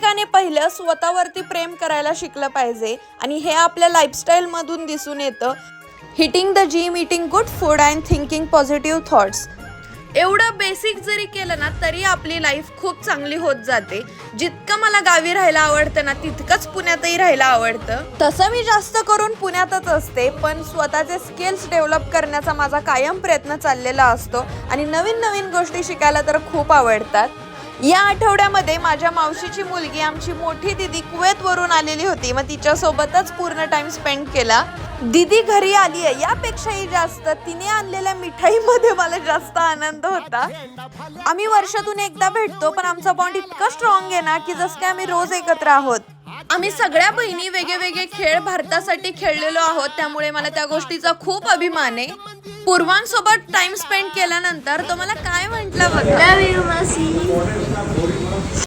प्रत्येकाने पहिलं स्वतःवरती प्रेम करायला शिकलं पाहिजे आणि हे आपल्या लाईफस्टाईल मधून दिसून येतं. Hitting the gym, eating good food and thinking positive thoughts. एवढं बेसिक जरी केलं ना तरी आपली लाईफ खूप चांगली होत जाते. जितकं मला गावी राहायला आवडतं ना तितकंच पुण्यातही राहायला आवडतं. तसं मी जास्त करून पुण्यातच असते, पण स्वतःचे स्किल्स डेव्हलप करण्याचा माझा कायम प्रयत्न चाललेला असतो आणि नवीन नवीन गोष्टी शिकायला तर खूप आवडतात. या आठवड्यामध्ये माझ्या मावशीची मुलगी, आमची मोठी दीदी कुवेतवरून आलेली होती. मग तिच्यासोबतच पूर्ण टाइम स्पेंड केला. दीदी घरी आली आहे यापेक्षाही जास्त तिने आणलेल्या मिठाईमध्ये मला जास्त आनंद होता. आम्ही वर्षातून एकदा भेटतो, पण आमचा बॉन्ड इतका स्ट्रॉंग आहे ना की जसं काय आम्ही रोज एकत्र आहोत. आम्ही सगळ्या बहिणी वेगळे खेळ भारतासाठी खेळलेलो आहोत, त्यामुळे मला त्या गोष्टीचा खूप अभिमान आहे. पूर्वांसोबत टाइम स्पेंड केल्यानंतर तो मला काय म्हटलं बघा.